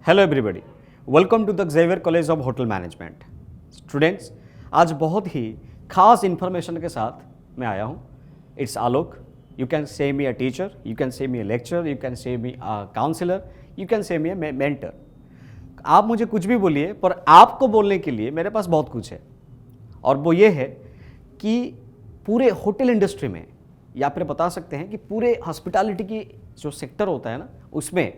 Hello everybody, welcome to the Xavier college of hotel management. Students, आज बहुत ही खास information के साथ मैं आया हूँ। It's Alok. You can say me a teacher, you can say me a lecture, you can say me a counsellor, you can say me a mentor. आप मुझे कुछ भी बोलिए, पर आपको बोलने के लिए मेरे पास बहुत कुछ है। और वो ये है कि पूरे होटल इंडस्ट्री में, या फिर बता सकते हैं कि पूरे हॉस्पिटैलिटी की जो सेक्टर होता है ना, उसमें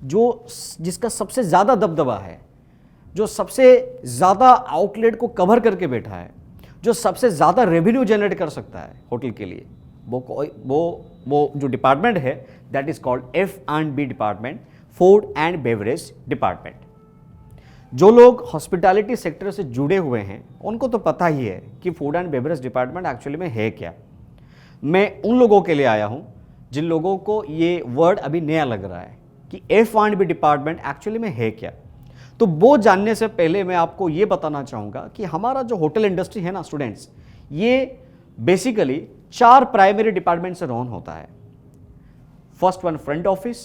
जिसका सबसे ज़्यादा दबदबा है, जो सबसे ज़्यादा आउटलेट को कवर करके बैठा है, जो सबसे ज़्यादा रेवेन्यू जनरेट कर सकता है होटल के लिए, वो जो डिपार्टमेंट है, that is called F&B department, food and beverage department. जो लोग हॉस्पिटैलिटी सेक्टर से जुड़े हुए हैं उनको तो पता ही है कि food and beverage department actually में है क्या। मैं उन लोगों के लिए आया हूँ जिन लोगों को ये वर्ड अभी नया लग रहा है कि F&B डिपार्टमेंट एक्चुअली में है क्या। तो वो जानने से पहले मैं आपको ये बताना चाहूँगा कि हमारा जो होटल इंडस्ट्री है ना स्टूडेंट्स, ये बेसिकली 4 प्राइमरी डिपार्टमेंट से रन होता है। First one front office,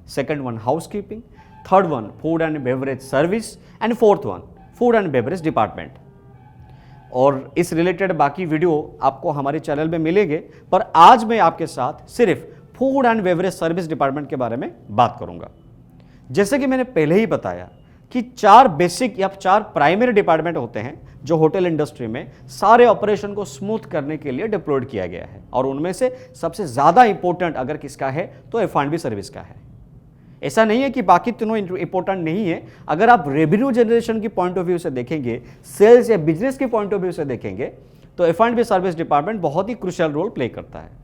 second one housekeeping, third one food and beverage service and fourth one food and beverage department. और इस रिलेटेड बाकी वीडियो आपको हमारे चैनल में मिलेंगे, पर आज मैं आपके साथ सिर्फ food and beverage service department के बारे में बात करूंगा। जैसे कि मैंने पहले ही बताया कि 4 बेसिक या 4 प्राइमरी डिपार्टमेंट होते हैं जो होटल इंडस्ट्री में सारे ऑपरेशन को स्मूथ करने के लिए डिप्लॉयड किया गया है, और उनमें से सबसे ज़्यादा इंपॉर्टेंट अगर किसका है तो F&B सर्विस का है। ऐसा नहीं है कि बाकी तीनों इंपॉर्टेंट नहीं है। अगर आप रेवेन्यू जनरेशन की पॉइंट ऑफ व्यू से देखेंगे, सेल्स या बिजनेस की पॉइंट ऑफ व्यू से देखेंगे, तो F&B सर्विस डिपार्टमेंट बहुत ही क्रूशियल रोल प्ले करता है।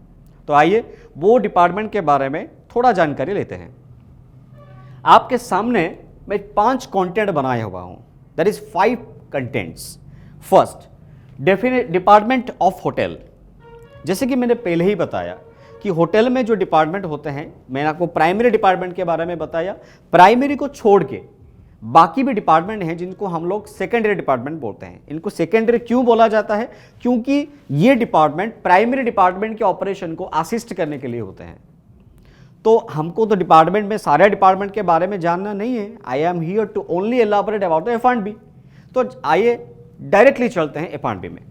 तो आइए वो डिपार्टमेंट के बारे में थोड़ा जानकारी लेते हैं। आपके सामने मैं 5 कंटेंट बनाया हुआ हूं, that is 5 contents. First, department of hotel. जैसे कि मैंने पहले ही बताया कि होटल में जो डिपार्टमेंट होते हैं, मैंने आपको प्राइमरी डिपार्टमेंट के बारे में बताया। प्राइमरी को छोड़ के बाकी भी डिपार्टमेंट हैं जिनको हम लोग सेकेंडरी डिपार्टमेंट बोलते हैं। इनको सेकेंडरी क्यों बोला जाता है? क्योंकि ये डिपार्टमेंट प्राइमरी डिपार्टमेंट के ऑपरेशन को असिस्ट करने के लिए होते हैं। तो हमको तो डिपार्टमेंट में सारे डिपार्टमेंट के बारे में जानना नहीं है। I am here to only elaborate about the F&B। तो आइए डायरेक्टली चलते हैं F&B में।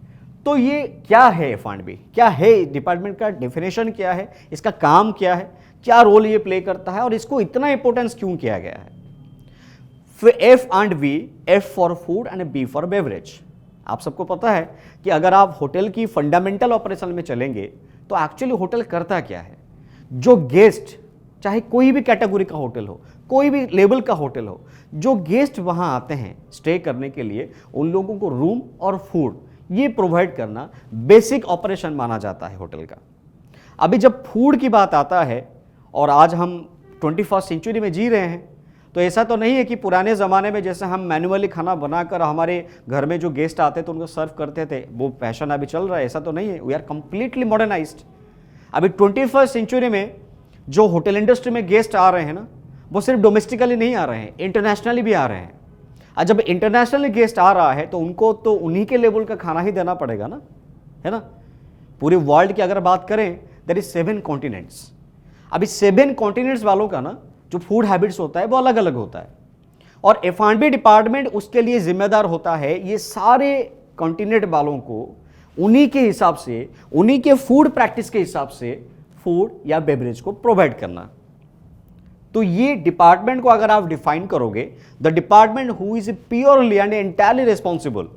तो ये क्या है F&B? क्या है डिपार्टमेंट का डेफिनेशन क्या है, इसका काम क्या है, क्या रोल ये प्ले करता है, और इसको इतना इंपॉर्टेंस क्यों किया गया है? F&B, F for food and B for beverage. आप सबको पता है कि अगर आप होटल की फंडामेंटल ऑपरेशन में चलेंगे तो एक्चुअली होटल करता क्या है। जो गेस्ट, चाहे कोई भी कैटेगरी का होटल हो, कोई भी लेवल का होटल हो, जो गेस्ट वहां आते हैं स्टे करने के लिए, उन लोगों को रूम और फूड ये प्रोवाइड करना बेसिक ऑपरेशन माना जाता है होटल का। अभी जब फूड की बात आता है, और आज हम 21st सेंचुरी में जी रहे हैं, तो ऐसा तो नहीं है कि पुराने ज़माने में जैसे हम मैनुअली खाना बनाकर हमारे घर में जो गेस्ट आते थे उनको सर्व करते थे, वो फैशन अभी चल रहा है, ऐसा तो नहीं है। We are completely modernised. अभी 21st सेंचुरी में जो होटल इंडस्ट्री में गेस्ट आ रहे हैं ना, वो सिर्फ डोमेस्टिकली नहीं आ रहे हैं, इंटरनेशनली भी आ रहे हैं। और जब इंटरनेशनली गेस्ट आ रहा है तो उनको तो उन्हीं के लेवल का खाना ही देना पड़ेगा ना, है ना। पूरे वर्ल्ड की अगर बात करें, देयर इज 7 कॉन्टिनेंट्स। अभी 7 कॉन्टिनेंट्स वालों का ना जो फूड हैबिट्स होता है वो अलग अलग होता है, और F&B डिपार्टमेंट उसके लिए जिम्मेदार होता है ये सारे कॉन्टिनेंट वालों को उन्हीं के हिसाब से, उन्हीं के फूड प्रैक्टिस के हिसाब से फूड या बेवरेज को प्रोवाइड करना। तो ये डिपार्टमेंट को अगर आप डिफाइन करोगे, the department who is purely and entirely responsible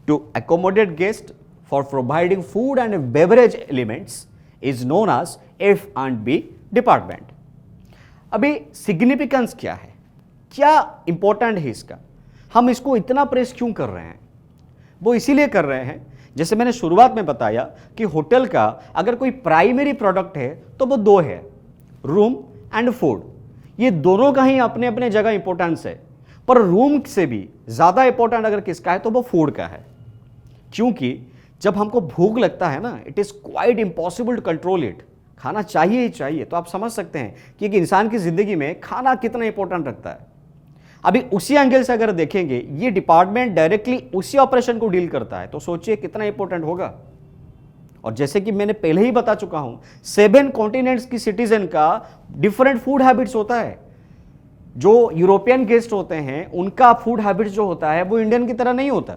to accommodate guest for providing food and beverage elements is known as F&B department. अभी सिग्निफिकेंस क्या है, क्या इंपॉर्टेंट है इसका, हम इसको इतना प्रेस क्यों कर रहे हैं? वो इसीलिए कर रहे हैं, जैसे मैंने शुरुआत में बताया कि होटल का अगर कोई प्राइमरी प्रोडक्ट है तो वो 2 है, रूम एंड फूड। ये दोनों का ही अपने अपने जगह इंपॉर्टेंस है, पर रूम से भी ज़्यादा इंपॉर्टेंट अगर किसका है तो वो फूड का है। क्योंकि जब हमको भूख लगता है ना, it is quite impossible to control it. खाना चाहिए ही चाहिए। तो आप समझ सकते हैं कि एक इंसान की ज़िंदगी में खाना कितना इंपॉर्टेंट रखता है। अभी उसी एंगल से अगर देखेंगे, ये डिपार्टमेंट डायरेक्टली उसी ऑपरेशन को डील करता है, तो सोचिए कितना इंपॉर्टेंट होगा। और जैसे कि मैंने पहले ही बता चुका हूं, 7 कॉन्टिनेंट्स की सिटीजन का डिफरेंट फूड हैबिट्स होता है। जो यूरोपियन गेस्ट होते हैं उनका फूड हैबिट्स जो होता है वो इंडियन की तरह नहीं होता।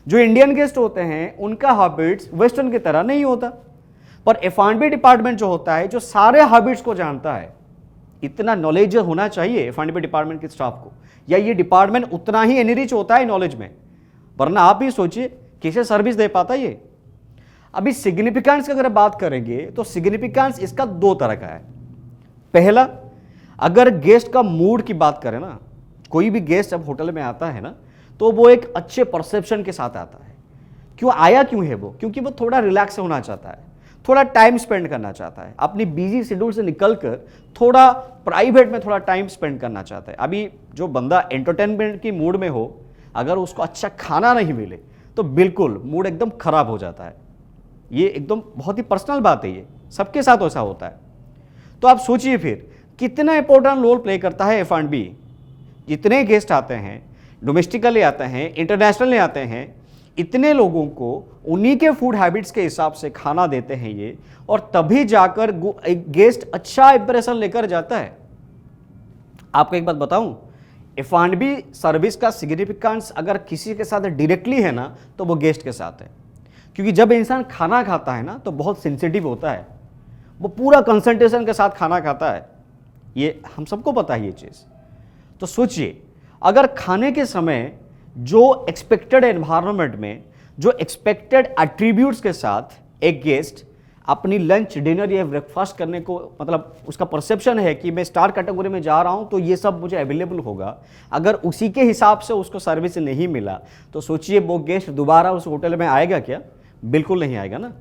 जो इंडियन गेस्ट होते हैं उनका हैबिट्स वेस्टर्न की तरह नहीं होता। पर F&B डिपार्टमेंट जो होता है, जो सारे हैबिट्स को जानता है, इतना नॉलेज होना चाहिए F&B डिपार्टमेंट के स्टाफ को, या ये डिपार्टमेंट उतना ही एनरिच होता है नॉलेज में, वरना आप ही सोचिए कैसे सर्विस दे पाता ये। अभी सिग्निफिकेंस की अगर बात करेंगे तो सिग्निफिकेंस इसका दो तरह का है। पहला, अगर गेस्ट का मूड की बात करें ना, कोई भी गेस्ट जब होटल में आता है ना तो वो एक अच्छे परसेप्शन के साथ आता है। क्यों आया, क्यों है वो? क्योंकि वो थोड़ा रिलैक्स होना चाहता है, थोड़ा टाइम स्पेंड करना चाहता है, अपनी बिजी शेड्यूल से निकलकर थोड़ा प्राइवेट में थोड़ा टाइम स्पेंड करना चाहता है। अभी जो बंदा एंटरटेनमेंट की मूड में हो, अगर उसको अच्छा खाना नहीं मिले तो बिल्कुल मूड एकदम खराब हो जाता है। ये एकदम बहुत ही पर्सनल बात है, ये सबके साथ ऐसा होता है। तो आप सोचिए फिर कितना इंपॉर्टेंट रोल प्ले करता है F&B। जितने गेस्ट आते हैं, डोमेस्टिकली आते हैं, इंटरनेशनली आते हैं, इतने लोगों को उन्हीं के फूड हैबिट्स के हिसाब से खाना देते हैं ये, और तभी जाकर एक गेस्ट अच्छा इंप्रेशन लेकर जाता है। आपको एक बात बताऊं, F&B सर्विस का सिग्निफिकेंस अगर किसी के साथ डायरेक्टली है ना तो वो गेस्ट के साथ है। क्योंकि जब इंसान खाना खाता है ना तो बहुत सेंसिटिव होता है, वो पूरा कंसंट्रेशन के साथ खाना खाता है, ये हम सबको पता है ये चीज़। तो सोचिए, अगर खाने के समय जो एक्सपेक्टेड एनवायरनमेंट में, जो एक्सपेक्टेड एट्रीब्यूट्स के साथ एक गेस्ट अपनी लंच, डिनर या ब्रेकफास्ट करने को, मतलब उसका परसेप्शन है कि मैं स्टार कैटेगरी में जा रहा हूं तो ये सब मुझे अवेलेबल होगा, अगर उसी के हिसाब से उसको सर्विस नहीं मिला तो सोचिए वो गेस्ट दोबारा उस होटल में आएगा क्या? बिल्कुल नहीं आएगा ना।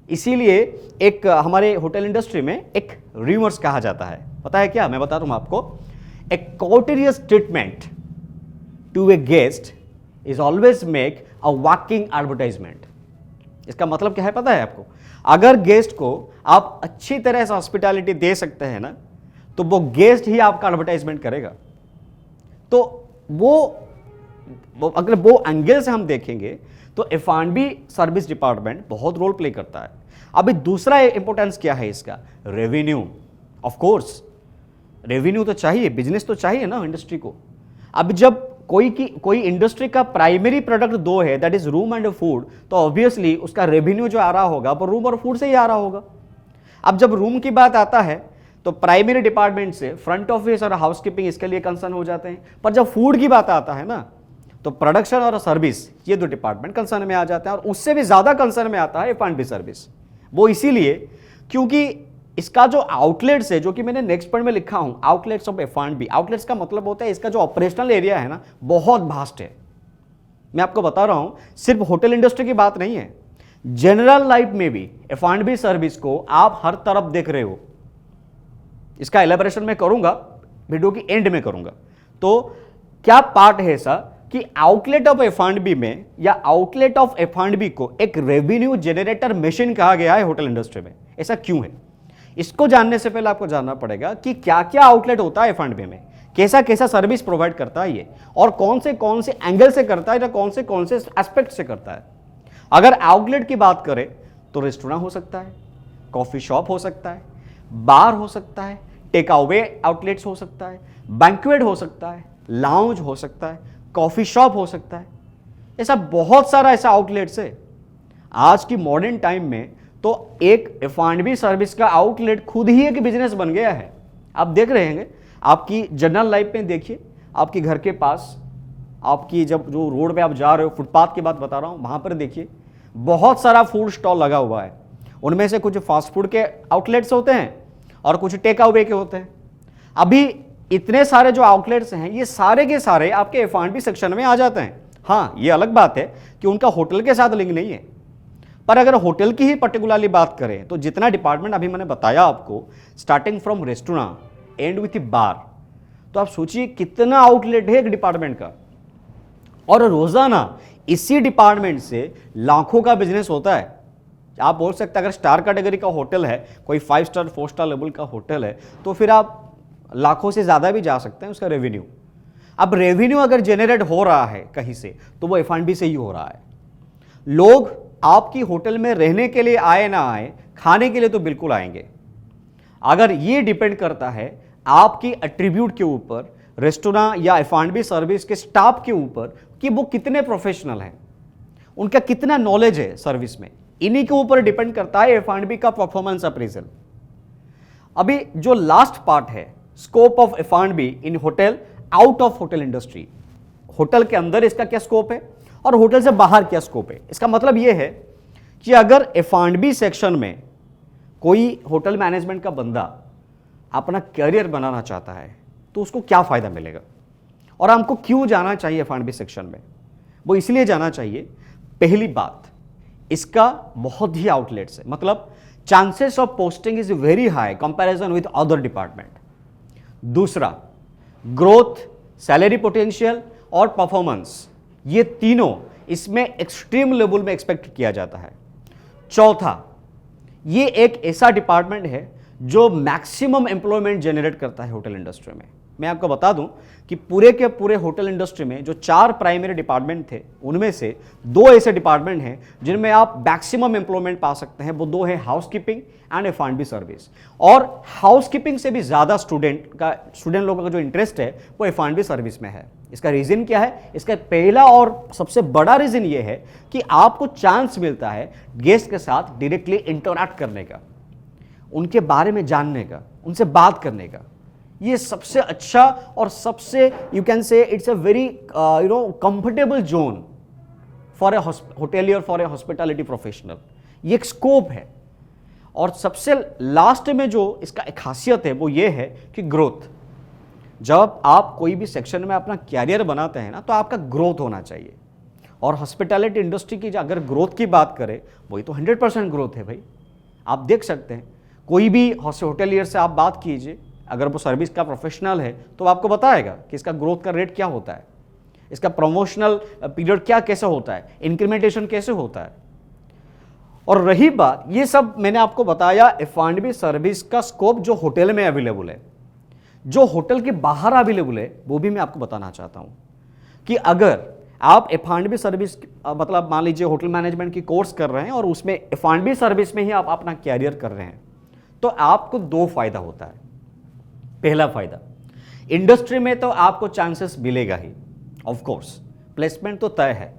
इसीलिए एक हमारे होटल इंडस्ट्री में एक र्यूमर्स कहा जाता है, पता है क्या? मैं बता रहा हूं आपको। A courteous treatment to a guest is always make a walking advertisement. इसका मतलब क्या है पता है आपको? अगर गेस्ट को आप अच्छी तरह से हॉस्पिटैलिटी दे सकते हैं ना तो वो गेस्ट ही आपका एडवर्टाइजमेंट करेगा। तो वो अगर वो एंगल से हम देखेंगे तो F&B सर्विस डिपार्टमेंट बहुत रोल प्ले करता है। अभी दूसरा इंपॉर्टेंस क्या है इसका? रेवेन्यू। ऑफ कोर्स रेवेन्यू तो चाहिए, बिजनेस तो चाहिए ना इंडस्ट्री को। अब जब कोई इंडस्ट्री का प्राइमरी प्रोडक्ट दो है, that is room and food, तो ऑब्वियसली उसका रेवेन्यू जो आ रहा होगा वो रूम और फूड से ही आ रहा होगा। अब जब रूम की बात आता है तो प्राइमरी डिपार्टमेंट से फ्रंट ऑफिस और हाउसकीपिंग इसके लिए कंसर्न हो जाते हैं, पर जब फूड की बात आता है ना तो प्रोडक्शन और सर्विस, ये दो डिपार्टमेंट कंसर्न में आ जाते हैं। और उससे भी ज्यादा कंसर्न में आता है F&B सर्विस। वो इसीलिए क्योंकि इसका जो आउटलेट्स है, जो कि मैंने नेक्स्ट पॉइंट में लिखा हूं, आउटलेट्स ऑफ F&B। आउटलेट्स का मतलब होता है इसका जो ऑपरेशनल एरिया है ना बहुत वास्ट है। मैं आपको बता रहा हूं, सिर्फ होटल इंडस्ट्री की बात नहीं है, जनरल लाइफ में भी F&B सर्विस को आप हर तरफ देख रहे हो। इसका एलेबोरेशन मैं करूंगा, वीडियो की एंड में करूंगा। तो क्या पार्ट है ऐसा कि आउटलेट ऑफ F&B में, या आउटलेट ऑफ F&B को एक रेवेन्यू जनरेटर मशीन कहा गया है होटल इंडस्ट्री में। ऐसा क्यों है? इसको जानने से पहले आपको जानना पड़ेगा कि क्या क्या आउटलेट होता है F&B में, कैसा कैसा सर्विस प्रोवाइड करता है ये, और कौन से एंगल से करता है, या कौन से एस्पेक्ट से करता है। अगर आउटलेट की बात करें तो रेस्टोरेंट हो सकता है, कॉफी शॉप हो सकता है, बार हो सकता है, टेक अवे आउटलेट्स हो सकता है, बैंक्वेट हो सकता है, लाउंज हो सकता है, कॉफी शॉप हो सकता है। ऐसा बहुत सारा ऐसा आउटलेट्स है। आज की मॉडर्न टाइम में तो एक F&B सर्विस का आउटलेट खुद ही एक बिजनेस बन गया है। आप देख रहे हैं, आपकी जनरल लाइफ में देखिए, आपके घर के पास, आपकी जब जो रोड पे आप जा रहे हो, फुटपाथ की बात बता रहा हूं, वहां पर देखिए बहुत सारा फूड स्टॉल लगा हुआ है। उनमें से कुछ फास्ट फूड के आउटलेट्स होते हैं और कुछ टेक अवे के होते हैं। अभी इतने सारे जो आउटलेट्स हैं ये सारे के सारे आपके F&B सेक्शन में आ जाते हैं। हाँ, ये अलग बात है कि उनका होटल के साथ लिंक नहीं है, पर अगर होटल की ही पर्टिकुलरली बात करें तो जितना डिपार्टमेंट अभी मैंने बताया आपको, starting from restaurant end with bar, तो आप सोचिए कितना आउटलेट है एक डिपार्टमेंट का। और रोजाना इसी डिपार्टमेंट से लाखों का बिजनेस होता है। आप बोल सकते हैं अगर स्टार कैटेगरी का होटल है, कोई 5 स्टार 4 स्टार लेवल का होटल है, तो फिर आप लाखों से ज्यादा भी जा सकते हैं उसका रेवेन्यू। अब रेवेन्यू अगर जनरेट हो रहा है कहीं से तो वो F&B से ही हो रहा है। लोग आपकी होटल में रहने के लिए आए ना आए, खाने के लिए तो बिल्कुल आएंगे। अगर ये डिपेंड करता है आपकी एट्रीब्यूट के ऊपर रेस्टोरेंट या F&B सर्विस के स्टाफ के ऊपर कि वो कितने प्रोफेशनल हैं, उनका कितना नॉलेज है सर्विस में, इन्हीं के ऊपर डिपेंड करता है F&B का परफॉर्मेंस अप्रेजल। अभी जो लास्ट पार्ट है, scope of F&B in hotel out of hotel industry, hotel के अंदर इसका क्या स्कोप है और होटल से बाहर क्या स्कोप है। इसका मतलब यह है कि अगर F&B सेक्शन में कोई होटल मैनेजमेंट का बंदा अपना करियर बनाना चाहता है तो उसको क्या फ़ायदा मिलेगा और हमको क्यों जाना चाहिए F&B सेक्शन में। वो इसलिए जाना चाहिए, पहली बात इसका बहुत ही आउटलेट्स है, मतलब chances of posting is very high comparison with other department. दूसरा, ग्रोथ, सैलरी पोटेंशियल और परफॉर्मेंस, ये तीनों इसमें एक्सट्रीम लेवल में एक्सपेक्ट किया जाता है। चौथा, ये एक ऐसा डिपार्टमेंट है जो मैक्सिमम एम्प्लॉयमेंट जनरेट करता है होटल इंडस्ट्री में। मैं आपको बता दूं कि पूरे के पूरे होटल इंडस्ट्री में जो 4 प्राइमरी डिपार्टमेंट थे, उनमें से 2 ऐसे डिपार्टमेंट हैं जिनमें आप मैक्सिमम एम्प्लॉयमेंट पा सकते हैं। वो 2 है हाउसकीपिंग एंड F&B सर्विस। और हाउसकीपिंग से भी ज़्यादा स्टूडेंट लोगों का जो इंटरेस्ट है वो F&B सर्विस में है। इसका रीज़न क्या है? इसका पहला और सबसे बड़ा रीज़न ये है कि आपको चांस मिलता है गेस्ट के साथ डायरेक्टली इंटरैक्ट करने का, उनके बारे में जानने का, उनसे बात करने का। ये सबसे अच्छा और सबसे यू कैन से it's a very comfortable zone for a hotelier, for a hospitality professional. ये एक स्कोप है। और सबसे लास्ट में जो इसका एक खासियत है वो ये है कि ग्रोथ। जब आप कोई भी सेक्शन में अपना कैरियर बनाते हैं ना, तो आपका ग्रोथ होना चाहिए। और हॉस्पिटैलिटी इंडस्ट्री की अगर ग्रोथ की बात करें, वही तो 100% ग्रोथ है भाई। आप देख सकते हैं, कोई भी होटेलियर से आप बात कीजिए, अगर वो सर्विस का प्रोफेशनल है तो आपको बताएगा कि इसका ग्रोथ का रेट क्या होता है, इसका प्रमोशनल पीरियड क्या कैसे होता है, इंक्रीमेंटेशन कैसे होता है। और रही बात, ये सब मैंने आपको बताया F&B सर्विस का स्कोप जो होटल में अवेलेबल है। जो होटल के बाहर अवेलेबल है वो भी मैं आपको बताना चाहता हूँ कि अगर आप F&B सर्विस, मतलब मान लीजिए होटल मैनेजमेंट की कोर्स कर रहे हैं और उसमें F&B सर्विस में ही आप अपना कैरियर कर रहे हैं, तो आपको 2 फायदा होता है। पहला फायदा, इंडस्ट्री में तो आपको चांसेस मिलेगा ही, ऑफ कोर्स प्लेसमेंट तो तय है।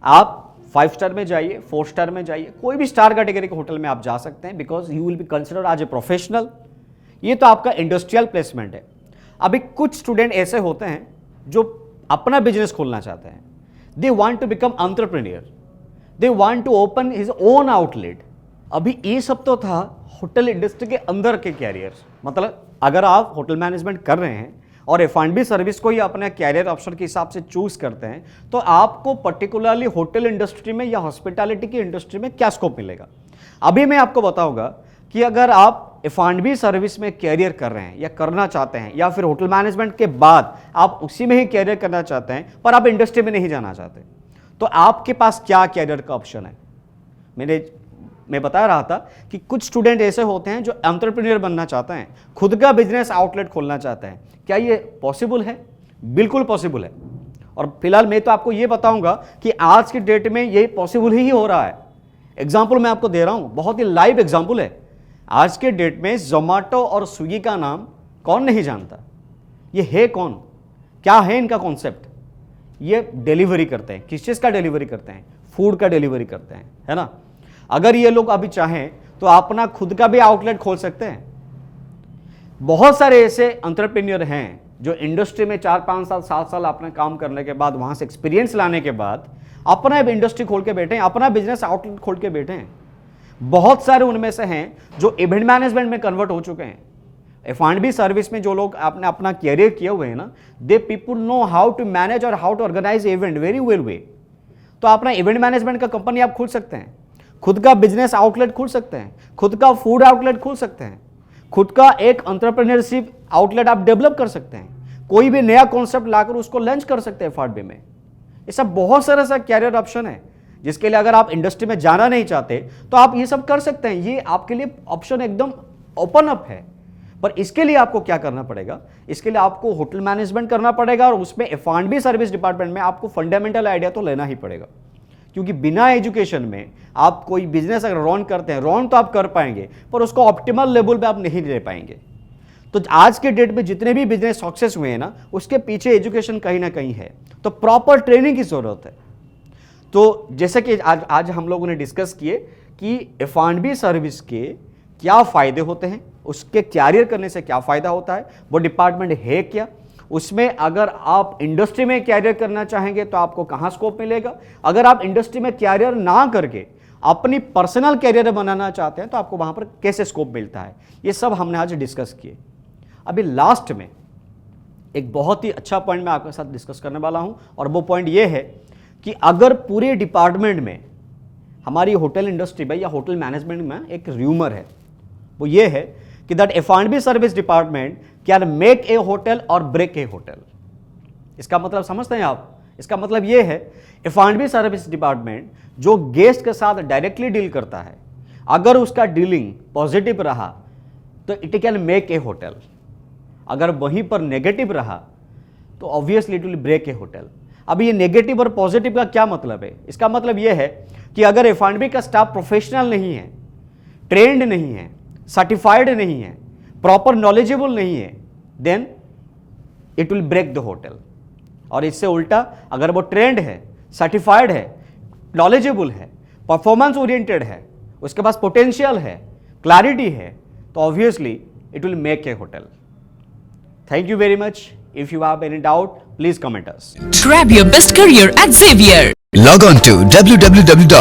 आप 5 स्टार में जाइए, 4 स्टार में जाइए, कोई भी स्टार कैटेगरी के होटल में आप जा सकते हैं, because you will be considered as a professional. ये तो आपका इंडस्ट्रियल प्लेसमेंट है। अभी कुछ स्टूडेंट ऐसे होते हैं जो अपना बिजनेस खोलना चाहते हैं। They want to become entrepreneur, they want to open his own outlet. अभी ये सब तो था होटल इंडस्ट्री के अंदर के कैरियर। मतलब अगर आप होटल मैनेजमेंट कर रहे हैं और F&B सर्विस को ही अपने कैरियर ऑप्शन के हिसाब से चूज करते हैं, तो आपको पर्टिकुलरली होटल इंडस्ट्री में या हॉस्पिटैलिटी की इंडस्ट्री में क्या स्कोप मिलेगा। अभी मैं आपको बताऊंगा कि अगर आप F&B सर्विस में कैरियर कर रहे हैं या करना चाहते हैं, या फिर होटल मैनेजमेंट के बाद आप उसी में ही कैरियर करना चाहते हैं पर आप इंडस्ट्री में नहीं जाना चाहते, तो आपके पास क्या कैरियर का ऑप्शन है। मैं बता रहा था कि कुछ स्टूडेंट ऐसे होते हैं जो एंटरप्रेन्योर बनना चाहते हैं, खुद का बिजनेस आउटलेट खोलना चाहते हैं। क्या ये पॉसिबल है? बिल्कुल पॉसिबल है। और फिलहाल मैं तो आपको ये बताऊंगा कि आज की डेट में ये पॉसिबल ही हो रहा है। एग्जाम्पल मैं आपको दे रहा हूं, बहुत ही लाइव एग्जाम्पल है। आज के डेट में जोमेटो और स्विगी का नाम कौन नहीं जानता? ये है कौन? क्या है इनका कॉन्सेप्ट? ये डिलीवरी करते हैं। किस चीज़ का डिलीवरी करते हैं? फूड का डिलीवरी करते हैं, है ना। अगर ये लोग अभी चाहें तो अपना खुद का भी आउटलेट खोल सकते हैं। बहुत सारे ऐसे एंटरप्रेन्योर हैं जो इंडस्ट्री में 4-5 साल 7 साल अपना काम करने के बाद, वहां से एक्सपीरियंस लाने के बाद अपना इंडस्ट्री खोल के बैठे हैं, अपना बिजनेस आउटलेट खोल के बैठे हैं। बहुत सारे उनमें से हैं जो इवेंट मैनेजमेंट में कन्वर्ट हो चुके हैं। F&B सर्विस में जो लोग आपने अपना कैरियर किए हुए हैं ना, they people know how to manage और how to organize event very well way. तो अपना इवेंट मैनेजमेंट का कंपनी आप खोल सकते हैं, खुद का बिजनेस आउटलेट खोल सकते हैं, खुद का फूड आउटलेट खोल सकते हैं, खुद का एक एंटरप्रेन्योरशिप आउटलेट आप डेवलप कर सकते हैं, कोई भी नया कॉन्सेप्ट लाकर उसको लॉन्च कर सकते हैं F&B में। ये सब बहुत सारा सा कैरियर ऑप्शन है जिसके लिए अगर आप इंडस्ट्री में जाना नहीं चाहते तो आप ये सब कर सकते हैं। ये आपके लिए ऑप्शन एकदम ओपन अप है। पर इसके लिए आपको क्या करना पड़ेगा? इसके लिए आपको होटल मैनेजमेंट करना पड़ेगा और उसमें F&B सर्विस डिपार्टमेंट में आपको फंडामेंटल आइडिया तो लेना ही पड़ेगा। क्योंकि बिना एजुकेशन में आप कोई बिजनेस अगर रन करते हैं, रन तो आप कर पाएंगे पर उसको ऑप्टिमल लेवल पे आप नहीं ले पाएंगे। तो आज के डेट में जितने भी बिजनेस सक्सेस हुए हैं ना, उसके पीछे एजुकेशन कहीं ना कहीं है, तो प्रॉपर ट्रेनिंग की जरूरत है। तो जैसे कि आज हम लोगों ने डिस्कस किए कि F&B सर्विस के क्या फ़ायदे होते हैं, उसके कैरियर करने से क्या फ़ायदा होता है, वो डिपार्टमेंट है क्या, उसमें अगर आप इंडस्ट्री में कैरियर करना चाहेंगे तो आपको कहाँ स्कोप मिलेगा, अगर आप इंडस्ट्री में कैरियर ना करके अपनी पर्सनल कैरियर बनाना चाहते हैं तो आपको वहाँ पर कैसे स्कोप मिलता है, ये सब हमने आज डिस्कस किए। अभी लास्ट में एक बहुत ही अच्छा पॉइंट मैं आपके साथ डिस्कस करने वाला हूँ, और वो पॉइंट ये है कि अगर पूरे डिपार्टमेंट में हमारी होटल इंडस्ट्री में या होटल मैनेजमेंट में एक र्यूमर है, वो ये है कि that F&B service department can make a hotel और ब्रेक ए होटल। इसका मतलब समझते हैं आप? इसका मतलब ये है F&B सर्विस डिपार्टमेंट जो गेस्ट के साथ डायरेक्टली डील करता है, अगर उसका डीलिंग पॉजिटिव रहा तो it can make a hotel, अगर वहीं पर नेगेटिव रहा तो obviously it will break a hotel. अब ये नेगेटिव और पॉजिटिव का क्या मतलब है? इसका मतलब ये है कि अगर F&B का स्टाफ प्रोफेशनल नहीं है, ट्रेंड नहीं है, सर्टिफाइड नहीं है, प्रॉपर नॉलेजेबल नहीं है, then it will break the hotel. और इससे उल्टा अगर वो ट्रेंड है, सर्टिफाइड है, नॉलेजेबल है, परफॉर्मेंस ओरिएंटेड है, उसके पास पोटेंशियल है, क्लैरिटी है, तो obviously it will make a hotel. Thank you very much. If you have any doubt, please comment us. Grab your best career at Xavier. Log on to www.xchm.in.